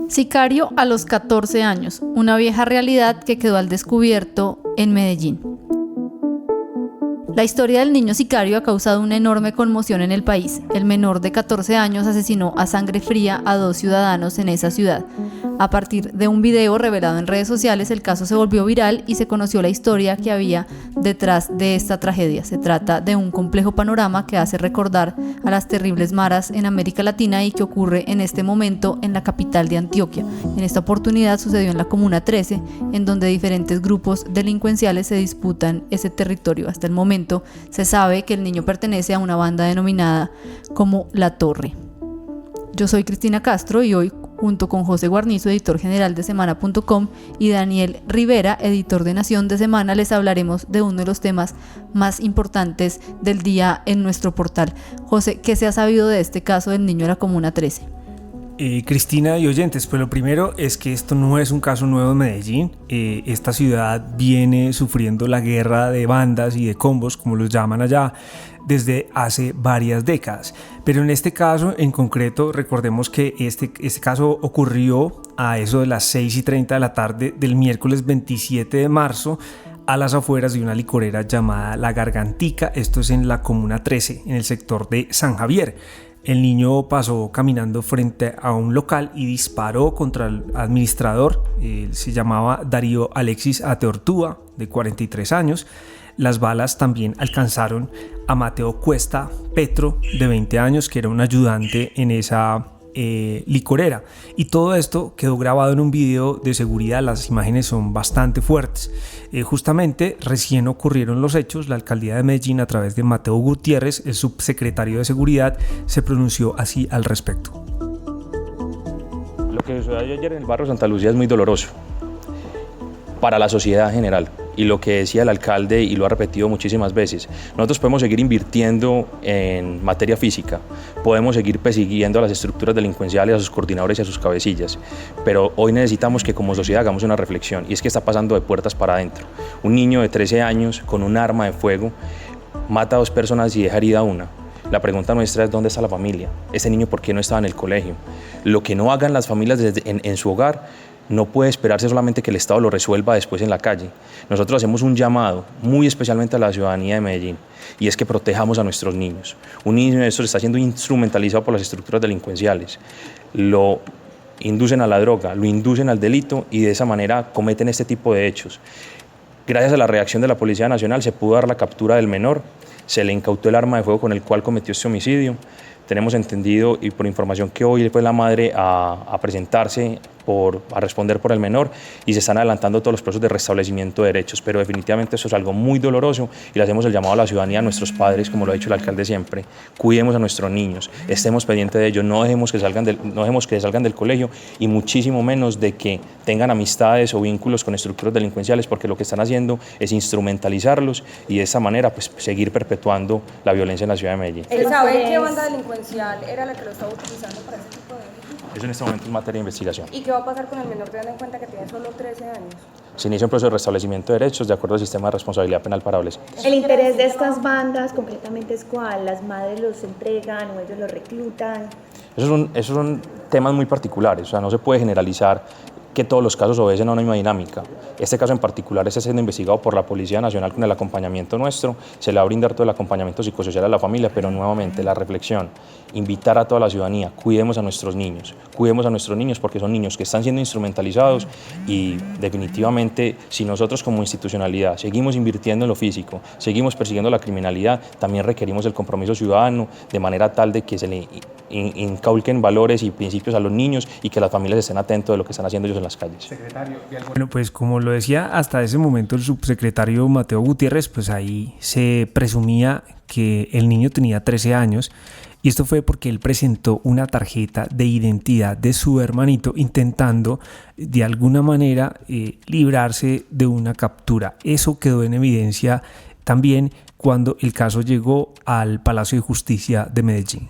Sicario a los 14 años, una vieja realidad que quedó al descubierto en Medellín. La historia del niño sicario ha causado una enorme conmoción en el país. El menor de 14 años asesinó a sangre fría a 2 ciudadanos en esa ciudad. A partir de un video revelado en redes sociales, el caso se volvió viral y se conoció la historia que había detrás de esta tragedia. Se trata de un complejo panorama que hace recordar a las terribles maras en América Latina y que ocurre en este momento en la capital de Antioquia. En esta oportunidad sucedió en la Comuna 13, en donde diferentes grupos delincuenciales se disputan ese territorio. Hasta el momento se sabe que el niño pertenece a una banda denominada como La Torre. Yo soy Cristina Castro y hoy, junto con José Guarnizo, editor general de Semana.com, y Daniel Rivera, editor de Nación de Semana, les hablaremos de uno de los temas más importantes del día en nuestro portal. José, ¿qué se ha sabido de este caso del niño de la Comuna 13? Cristina y oyentes, pues lo primero es que esto no es un caso nuevo en Medellín. Esta ciudad viene sufriendo la guerra de bandas y de combos, como los llaman allá, desde hace varias décadas. Pero en este caso en concreto, recordemos que este caso ocurrió a eso de las 6:30 de la tarde del miércoles 27 de marzo a las afueras de una licorera llamada La Gargantica. Esto es en la Comuna 13, en el sector de San Javier. El niño pasó caminando frente a un local y disparó contra el administrador. Se llamaba Darío Alexis Ateortúa, de 43 años. Las balas también alcanzaron a Mateo Cuesta Petro, de 20 años, que era un ayudante en esa licorera. Y todo esto quedó grabado en un video de seguridad. Las imágenes son bastante fuertes. Justamente recién ocurrieron los hechos. La alcaldía de Medellín, a través de Mateo Gutiérrez, el subsecretario de Seguridad, se pronunció así al respecto. Lo que sucedió ayer en el barrio Santa Lucía es muy doloroso para la sociedad en general. Y lo que decía el alcalde, y lo ha repetido muchísimas veces, nosotros podemos seguir invirtiendo en materia física, podemos seguir persiguiendo a las estructuras delincuenciales, a sus coordinadores y a sus cabecillas, pero hoy necesitamos que como sociedad hagamos una reflexión, y es que está pasando de puertas para adentro. Un niño de 13 años con un arma de fuego mata a 2 personas y deja herida a una. La pregunta nuestra es: ¿dónde está la familia? Este niño, ¿por qué no estaba en el colegio? Lo que no hagan las familias en su hogar no puede esperarse solamente que el Estado lo resuelva después en la calle. Nosotros hacemos un llamado muy especialmente a la ciudadanía de Medellín, y es que protejamos a nuestros niños. Un niño de estos está siendo instrumentalizado por las estructuras delincuenciales. Lo inducen a la droga, lo inducen al delito y de esa manera cometen este tipo de hechos. Gracias a la reacción de la Policía Nacional se pudo dar la captura del menor, se le incautó el arma de fuego con el cual cometió este homicidio. Tenemos entendido, y por información, que hoy fue la madre a presentarse a responder por el menor, y se están adelantando todos los procesos de restablecimiento de derechos, pero definitivamente eso es algo muy doloroso y le hacemos el llamado a la ciudadanía, a nuestros padres, como lo ha dicho el alcalde siempre: cuidemos a nuestros niños, estemos pendientes de ellos, no dejemos que salgan del colegio, y muchísimo menos de que tengan amistades o vínculos con estructuras delincuenciales, porque lo que están haciendo es instrumentalizarlos y de esa manera pues seguir perpetuando la violencia en la ciudad de Medellín. ¿Él sabe qué banda delincuencial era la que lo estaba utilizando para ese tipo de delitos? Eso en este momento es materia de investigación. ¿Y qué va a pasar con el menor, teniendo en cuenta que tiene solo 13 años? Se inicia un proceso de restablecimiento de derechos de acuerdo al sistema de responsabilidad penal para adolescentes. ¿El interés de estas bandas concretamente es cuál? ¿Las madres los entregan o ellos los reclutan? Esos son temas muy particulares, o sea, no se puede generalizar que todos los casos obedecen a una misma dinámica. Este caso en particular está siendo investigado por la Policía Nacional con el acompañamiento nuestro. Se le va a brindar todo el acompañamiento psicosocial a la familia, pero nuevamente la reflexión, invitar a toda la ciudadanía: cuidemos a nuestros niños porque son niños que están siendo instrumentalizados, y definitivamente si nosotros como institucionalidad seguimos invirtiendo en lo físico, seguimos persiguiendo la criminalidad, también requerimos el compromiso ciudadano de manera tal de que se le inculquen valores y principios a los niños y que las familias estén atentos de lo que están haciendo ellos en las calles. Bueno, pues como lo decía hasta ese momento el subsecretario Mateo Gutiérrez, pues ahí se presumía que el niño tenía 13 años, y esto fue porque él presentó una tarjeta de identidad de su hermanito intentando de alguna manera librarse de una captura. Eso quedó en evidencia también cuando el caso llegó al Palacio de Justicia de Medellín.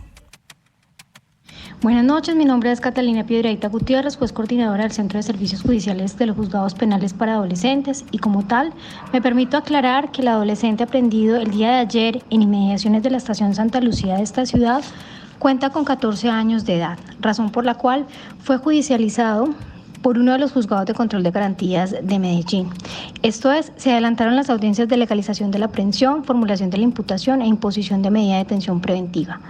Buenas noches, mi nombre es Catalina Piedrahita Gutiérrez, juez coordinadora del Centro de Servicios Judiciales de los Juzgados Penales para Adolescentes, y como tal me permito aclarar que el adolescente aprendido el día de ayer en inmediaciones de la estación Santa Lucía de esta ciudad Cuenta con 14 años de edad, razón por la cual fue judicializado por uno de los juzgados de control de garantías de Medellín. Esto es, se adelantaron las audiencias de legalización de la aprehensión, formulación de la imputación e imposición de medida de detención preventiva.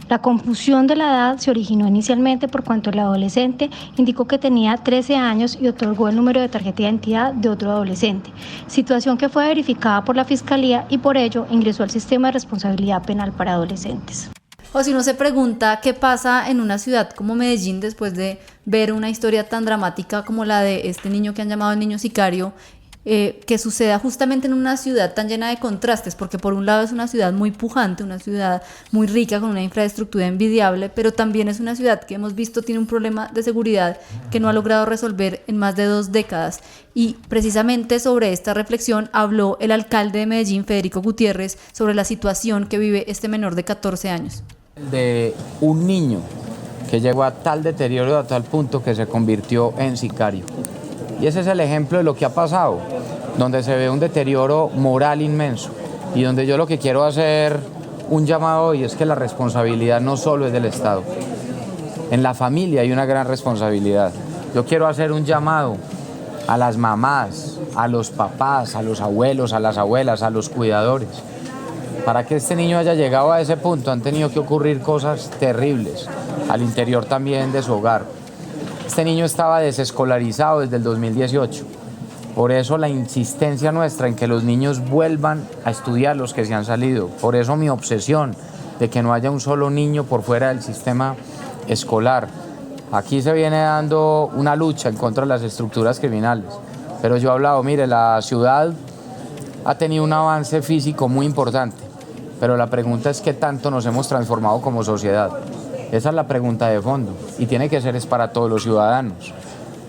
La confusión de la edad se originó inicialmente por cuanto el adolescente indicó que tenía 13 años y otorgó el número de tarjeta de identidad de otro adolescente, situación que fue verificada por la Fiscalía y por ello ingresó al sistema de responsabilidad penal para adolescentes. O si uno se pregunta qué pasa en una ciudad como Medellín después de ver una historia tan dramática como la de este niño que han llamado el niño sicario, que suceda justamente en una ciudad tan llena de contrastes, porque por un lado es una ciudad muy pujante, una ciudad muy rica con una infraestructura envidiable, pero también es una ciudad que hemos visto tiene un problema de seguridad que no ha logrado resolver en más de 2 décadas. Y precisamente sobre esta reflexión habló el alcalde de Medellín, Federico Gutiérrez, sobre la situación que vive este menor de 14 años. De un niño que llegó a tal deterioro, a tal punto que se convirtió en sicario. Y ese es el ejemplo de lo que ha pasado, donde se ve un deterioro moral inmenso y donde yo lo que quiero hacer un llamado hoy es que la responsabilidad no solo es del Estado. En la familia hay una gran responsabilidad. Yo quiero hacer un llamado a las mamás, a los papás, a los abuelos, a las abuelas, a los cuidadores. Para que este niño haya llegado a ese punto han tenido que ocurrir cosas terribles al interior también de su hogar. Este niño estaba desescolarizado desde el 2018. Por eso la insistencia nuestra en que los niños vuelvan a estudiar los que se han salido. Por eso mi obsesión de que no haya un solo niño por fuera del sistema escolar. Aquí se viene dando una lucha en contra de las estructuras criminales. Pero yo he hablado, mire, la ciudad ha tenido un avance físico muy importante. Pero la pregunta es qué tanto nos hemos transformado como sociedad. Esa es la pregunta de fondo y tiene que ser es para todos los ciudadanos.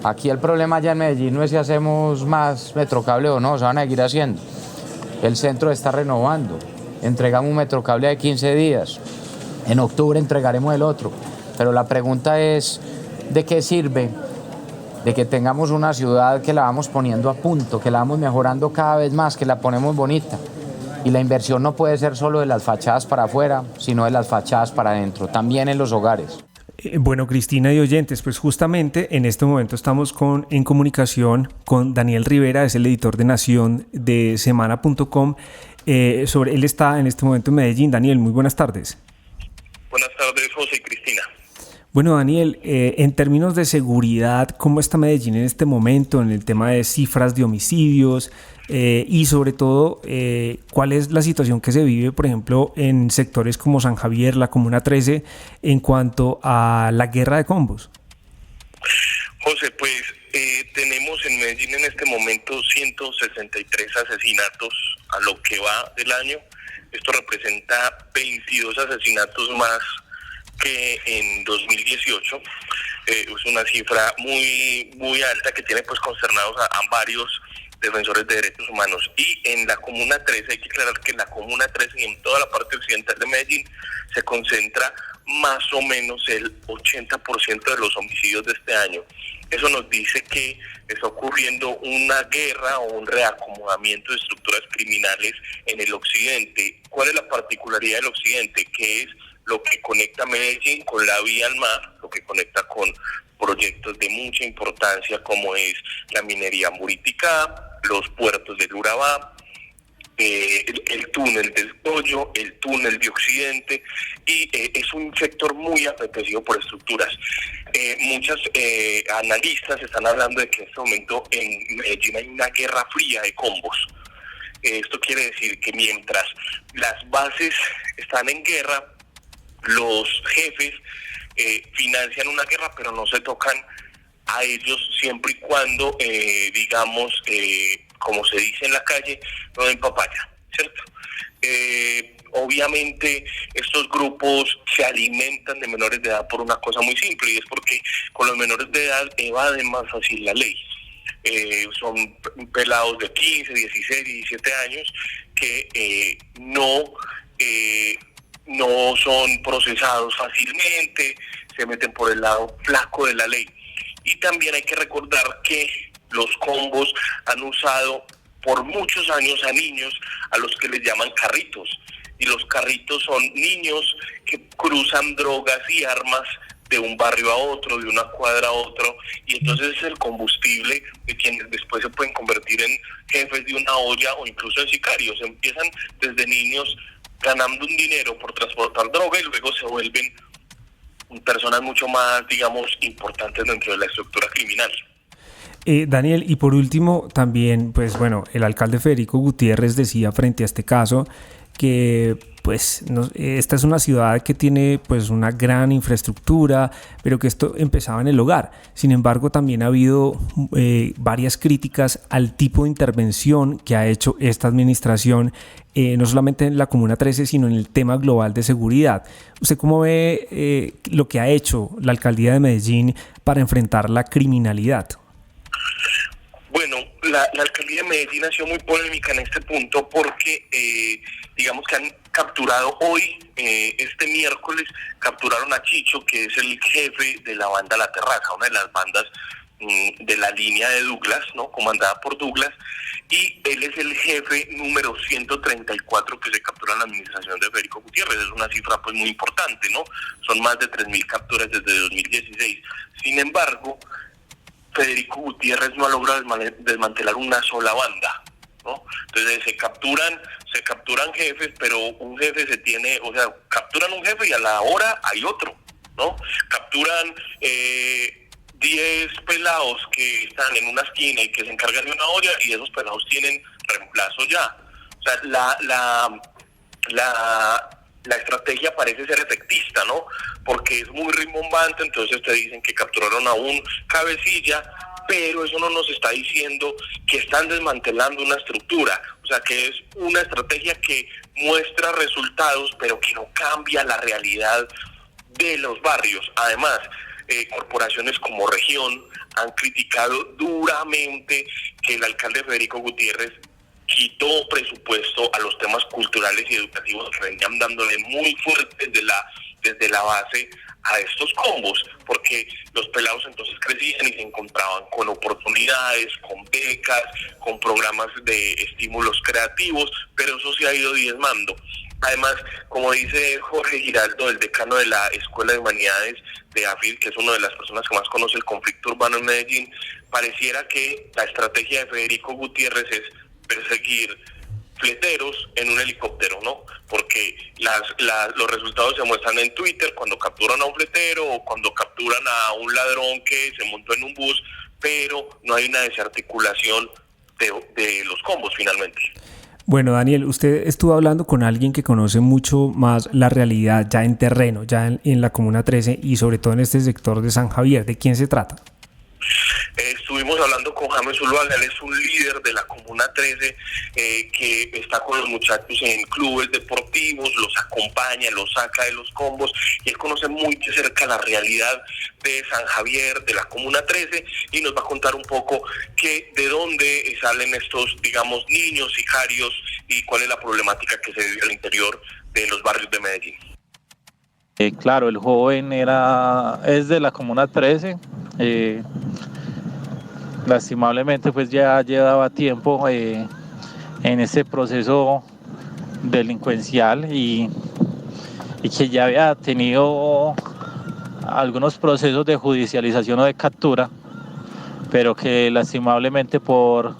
Aquí el problema allá en Medellín no es si hacemos más Metrocable o no, se van a seguir haciendo. El centro está renovando, entregamos un Metrocable de 15 días, en octubre entregaremos el otro, pero la pregunta es ¿de qué sirve? De que tengamos una ciudad que la vamos poniendo a punto, que la vamos mejorando cada vez más, que la ponemos bonita. Y la inversión no puede ser solo de las fachadas para afuera, sino de las fachadas para adentro, también en los hogares. Bueno, Cristina y oyentes, pues justamente en este momento estamos en comunicación con Daniel Rivera, es el editor de Nación de Semana.com. Él está en este momento en Medellín. Daniel, muy buenas tardes. Buenas tardes, José y Cristina. Bueno, Daniel, en términos de seguridad, ¿cómo está Medellín en este momento en el tema de cifras de homicidios? Y sobre todo, ¿cuál es la situación que se vive, por ejemplo, en sectores como San Javier, la Comuna 13, en cuanto a la guerra de combos? José, pues tenemos en Medellín en este momento 163 asesinatos a lo que va del año. Esto representa 22 asesinatos más que en 2018. Es una cifra muy alta que tiene pues consternados a varios defensores de derechos humanos. Y en la Comuna 13, hay que aclarar que en la Comuna 13 y en toda la parte occidental de Medellín se concentra más o menos el 80% de los homicidios de este año. Eso nos dice que está ocurriendo una guerra o un reacomodamiento de estructuras criminales en el occidente. ¿Cuál es la particularidad del occidente? Que es lo que conecta Medellín con la vía al mar, lo que conecta con proyectos de mucha importancia como es la minería Muriticá, los puertos del Urabá, el túnel del Toyo, el túnel de Occidente, y es un sector muy apetecido por estructuras. Muchos analistas están hablando de que en este momento en Medellín hay una guerra fría de combos. Esto quiere decir que mientras las bases están en guerra, los jefes financian una guerra, pero no se tocan a ellos siempre y cuando, como se dice en la calle, no den papaya, ¿cierto? Obviamente estos grupos se alimentan de menores de edad por una cosa muy simple, y es porque con los menores de edad evaden más fácil la ley. Son pelados de 15, 16, 17 años que no son procesados fácilmente, se meten por el lado flaco de la ley. Y también hay que recordar que los combos han usado por muchos años a niños a los que les llaman carritos. y los carritos son niños que cruzan drogas y armas de un barrio a otro, de una cuadra a otro, y entonces es el combustible de quienes después se pueden convertir en jefes de una olla o incluso en sicarios. Empiezan desde niños ganando un dinero por transportar droga y luego se vuelven personas mucho más, digamos, importantes dentro de la estructura criminal. Daniel, y por último también, pues bueno, el alcalde Federico Gutiérrez decía frente a este caso que pues esta es una ciudad que tiene pues una gran infraestructura, pero que esto empezaba en el hogar. Sin embargo, también ha habido varias críticas al tipo de intervención que ha hecho esta administración, no solamente en la Comuna 13, sino en el tema global de seguridad. ¿Usted cómo ve lo que ha hecho la alcaldía de Medellín para enfrentar la criminalidad? Bueno, la alcaldía de Medellín ha sido muy polémica en este punto porque digamos que han capturado hoy, este miércoles, capturaron a Chicho, que es el jefe de la banda La Terraza, una de las bandas de la línea de Douglas, ¿no? Comandada por Douglas, y él es el jefe número 134 que se captura en la administración de Federico Gutiérrez. Es una cifra pues muy importante, ¿no? Son más de 3.000 capturas desde 2016. Sin embargo, Federico Gutiérrez no ha logrado desmantelar una sola banda, ¿no? Entonces se capturan jefes, pero un jefe capturan un jefe y a la hora hay otro, ¿no? Capturan 10 pelados que están en una esquina y que se encargan de una olla, y esos pelados tienen reemplazo ya. O sea, la estrategia parece ser efectista, ¿no? Porque es muy rimbombante, entonces te dicen que capturaron a un cabecilla, pero eso no nos está diciendo que están desmantelando una estructura. O sea, que es una estrategia que muestra resultados, pero que no cambia la realidad de los barrios. Además, corporaciones como Región han criticado duramente que el alcalde Federico Gutiérrez quitó presupuesto a los temas culturales y educativos que venían dándole muy fuerte desde la base a estos combos, porque los pelados entonces crecían y se encontraban con oportunidades, con becas, con programas de estímulos creativos, pero eso se ha ido diezmando. Además, como dice Jorge Giraldo, el decano de la Escuela de Humanidades de AFID, que es una de las personas que más conoce el conflicto urbano en Medellín, pareciera que la estrategia de Federico Gutiérrez es perseguir fleteros en un helicóptero, ¿no? Porque los resultados se muestran en Twitter cuando capturan a un fletero o cuando capturan a un ladrón que se montó en un bus, pero no hay una desarticulación de los combos finalmente. Bueno, Daniel, usted estuvo hablando con alguien que conoce mucho más la realidad ya en terreno, ya en la Comuna 13 y sobre todo en este sector de San Javier. ¿De quién se trata? Estuvimos hablando con James Zuluaga, él es un líder de la Comuna 13 que está con los muchachos en clubes deportivos, los acompaña, los saca de los combos, y él conoce muy de cerca la realidad de San Javier, de la Comuna 13, y nos va a contar un poco de dónde salen estos, digamos, niños sicarios y cuál es la problemática que se vive al interior de los barrios de Medellín. Claro, el joven es de la Comuna 13, lastimablemente pues ya llevaba tiempo en ese proceso delincuencial y que ya había tenido algunos procesos de judicialización o de captura, pero que lastimablemente por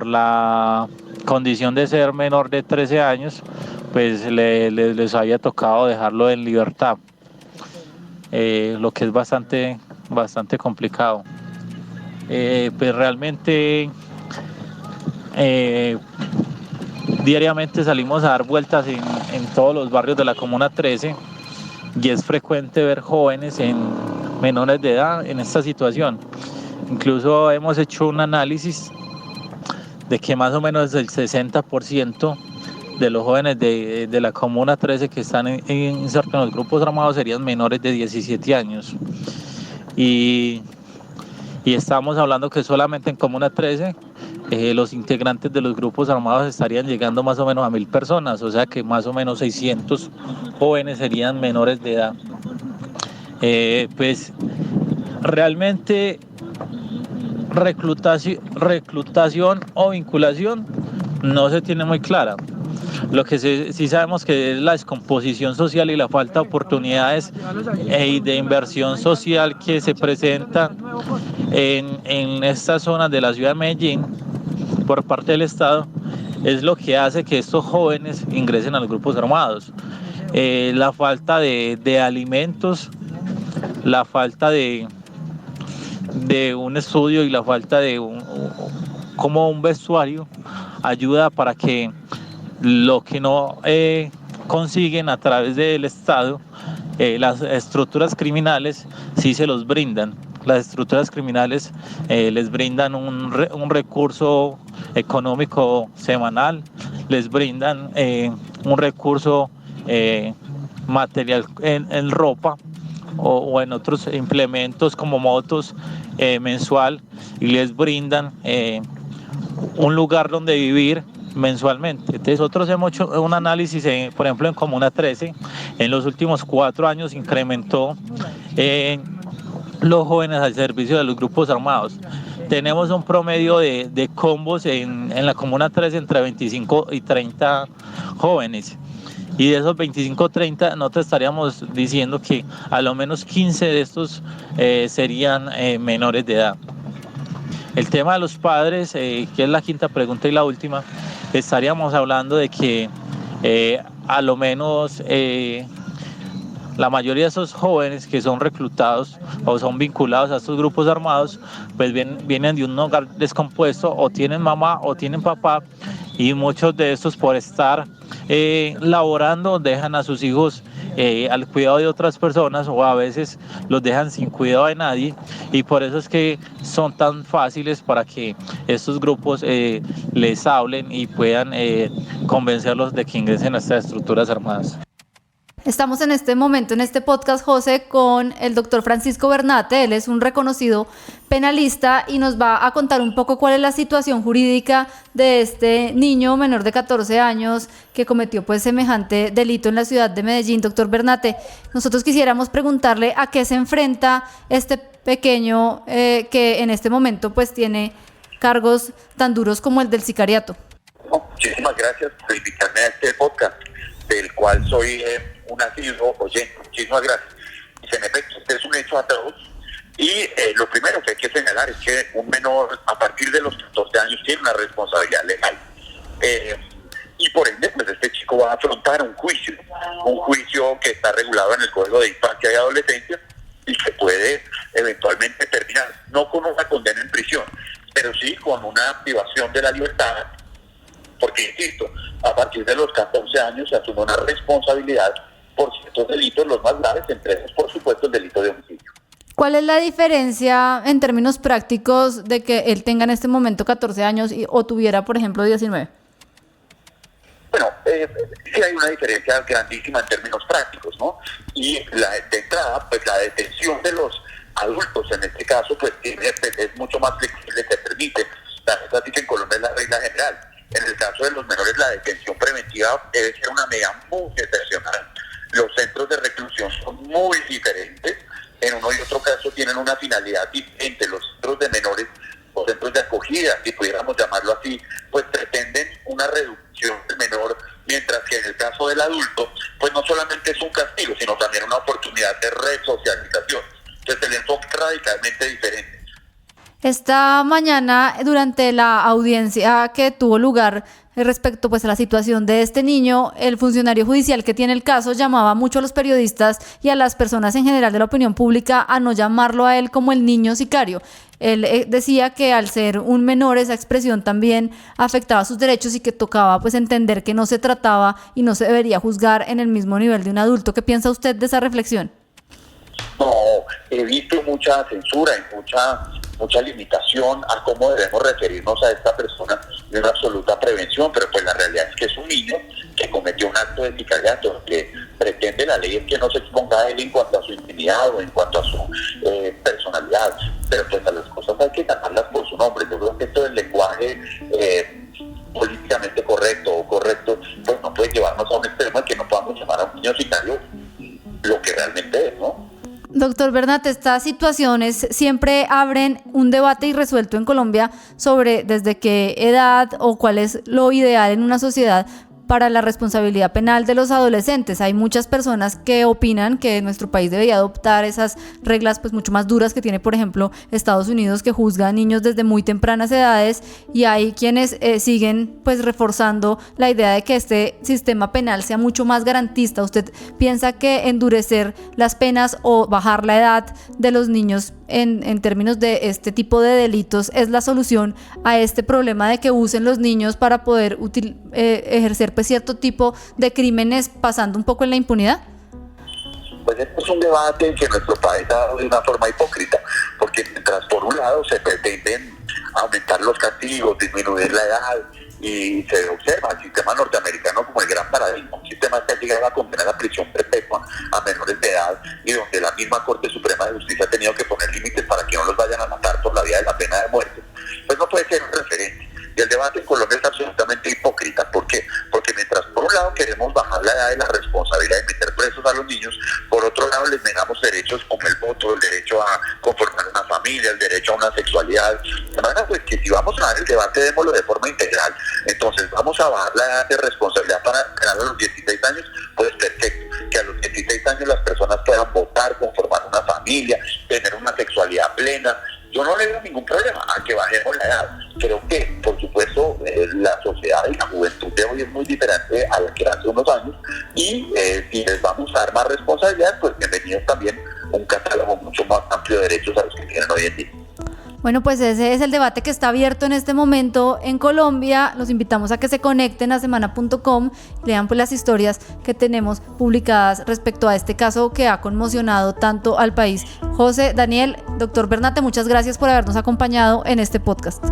la condición de ser menor de 13 años, pues les había tocado dejarlo en libertad, lo que es bastante complicado. Pues realmente diariamente salimos a dar vueltas en todos los barrios de la Comuna 13 y es frecuente ver jóvenes menores de edad en esta situación. Incluso hemos hecho un análisis de que más o menos el 60% de los jóvenes de la Comuna 13 que están insertos en los grupos armados serían menores de 17 años. Y estamos hablando que solamente en Comuna 13 los integrantes de los grupos armados estarían llegando más o menos a 1.000 personas, o sea que más o menos 600 jóvenes serían menores de edad. Pues realmente reclutación o vinculación no se tiene muy clara. Lo que sí sabemos que es la descomposición social y la falta de oportunidades y de inversión social que se presenta en estas zonas de la ciudad de Medellín por parte del Estado es lo que hace que estos jóvenes ingresen a los grupos armados. La falta de alimentos, la falta de un estudio y la falta de como un vestuario ayuda para que lo que no consiguen a través del Estado, las estructuras criminales sí se los brindan. Las estructuras criminales les brindan un recurso económico semanal, les brindan un recurso material en ropa o en otros implementos como motos mensual, y les brindan un lugar donde vivir mensualmente. Entonces nosotros hemos hecho un análisis, por ejemplo en Comuna 13, en los últimos 4 años incrementó los jóvenes al servicio de los grupos armados. Tenemos un promedio de combos en la Comuna 13 entre 25 y 30 jóvenes. Y de esos 25-30 nosotros estaríamos diciendo que a lo menos 15 de estos serían menores de edad. El tema de los padres, que es la quinta pregunta y la última, estaríamos hablando de que a lo menos la mayoría de esos jóvenes que son reclutados o son vinculados a estos grupos armados, pues vienen de un hogar descompuesto, o tienen mamá o tienen papá, y muchos de estos por estar laborando dejan a sus hijos al cuidado de otras personas, o a veces los dejan sin cuidado de nadie, y por eso es que son tan fáciles para que estos grupos les hablen y puedan convencerlos de que ingresen a estas estructuras armadas. Estamos en este momento, en este podcast, José, con el doctor Francisco Bernate. Él es un reconocido penalista y nos va a contar un poco cuál es la situación jurídica de este niño menor de 14 años que cometió pues semejante delito en la ciudad de Medellín. Doctor Bernate, nosotros quisiéramos preguntarle a qué se enfrenta este pequeño que en este momento pues tiene cargos tan duros como el del sicariato. Muchísimas gracias por invitarme a este podcast, del cual soy un asiduo oyente. Muchísimas gracias. En efecto, este es un hecho atroz, y lo primero que hay que señalar es que un menor a partir de los 14 años tiene una responsabilidad legal, y por ende pues este chico va a afrontar un juicio que está regulado en el Código de Infancia y Adolescencia, y que puede eventualmente terminar no con una condena en prisión, pero sí con una privación de la libertad, porque, insisto, a partir de los 14 años se asume una responsabilidad por ciertos delitos, los más graves, entre ellos, por supuesto, el delito de homicidio. ¿Cuál es la diferencia en términos prácticos de que él tenga en este momento 14 años o tuviera, por ejemplo, 19? Bueno, sí hay una diferencia grandísima en términos prácticos, ¿no? Y de entrada, pues la detención de los adultos, en este caso, pues es mucho más flexible, que permite. Así que en Colombia es la regla general. En el caso de los menores, la detención preventiva debe ser una medida muy excepcional. Los centros de reclusión son muy diferentes. En uno y otro caso tienen una finalidad diferente. Los centros de menores o centros de acogida, si pudiéramos llamarlo así, pues pretenden una reducción del menor, mientras que en el caso del adulto, pues no solamente es un castigo, sino también una oportunidad de resocialización. Entonces el enfoque es radicalmente diferente. Esta mañana, durante la audiencia que tuvo lugar respecto pues a la situación de este niño, el funcionario judicial que tiene el caso llamaba mucho a los periodistas y a las personas en general de la opinión pública a no llamarlo a él como el niño sicario. Él decía que al ser un menor esa expresión también afectaba sus derechos y que tocaba pues entender que no se trataba y no se debería juzgar en el mismo nivel de un adulto. ¿Qué piensa usted de esa reflexión? No, he visto mucha censura y mucha limitación a cómo debemos referirnos a esta persona de una absoluta prevención, pero pues la realidad es que es un niño que cometió un acto de sicariato. Lo que pretende la ley es que no se exponga a él en cuanto a su intimidad o en cuanto a su personalidad, pero pues a las cosas hay que llamarlas por su nombre. Yo creo que esto del lenguaje políticamente correcto o correcto, pues no puede llevarnos a un extremo en que no podamos llamar a un niño sicario lo que realmente es, ¿no? Doctor Bernate, estas situaciones siempre abren un debate irresuelto en Colombia sobre desde qué edad o cuál es lo ideal en una sociedad para la responsabilidad penal de los adolescentes. Hay muchas personas que opinan que nuestro país debería adoptar esas reglas pues mucho más duras que tiene, por ejemplo, Estados Unidos, que juzga a niños desde muy tempranas edades, y hay quienes siguen pues reforzando la idea de que este sistema penal sea mucho más garantista. ¿Usted piensa que endurecer las penas o bajar la edad de los niños en términos de este tipo de delitos es la solución a este problema de que usen los niños para poder ejercer pues cierto tipo de crímenes, pasando un poco en la impunidad? Pues este es un debate que nuestro país ha dado de una forma hipócrita, porque mientras por un lado se pretenden aumentar los castigos, disminuir la edad, y se observa el sistema norteamericano como el gran paradigma, un sistema que ha llegado a condenar a prisión perpetua a menores de edad, y donde la misma Corte Suprema de Justicia ha tenido que poner límites para que no los vayan a matar por la vía de la pena de muerte, pues no puede ser un referente. Y el debate en Colombia es absolutamente hipócrita. ¿Por qué? Porque mientras por un lado queremos bajar la edad de la responsabilidad de meter presos a los niños, por otro lado les negamos derechos como el voto, el derecho a conformar una familia, el derecho a una sexualidad. De manera pues que si vamos a dar el debate, démoslo de forma integral. Entonces vamos a bajar la edad de responsabilidad para a los 16 años, pues perfecto. Que a los 16 años las personas puedan votar, conformar una familia, tener una sexualidad plena. Yo no le veo ningún problema a que bajemos la edad. Creo que, por supuesto, la sociedad y la juventud de hoy es muy diferente a la que era hace unos años, y si les vamos a dar más responsabilidad, pues bienvenidos también a un catálogo mucho más amplio de derechos a los que tienen hoy en día. Bueno, pues ese es el debate que está abierto en este momento en Colombia. Los invitamos a que se conecten a semana.com, lean pues las historias que tenemos publicadas respecto a este caso que ha conmocionado tanto al país. José, Daniel, doctor Bernate, muchas gracias por habernos acompañado en este podcast.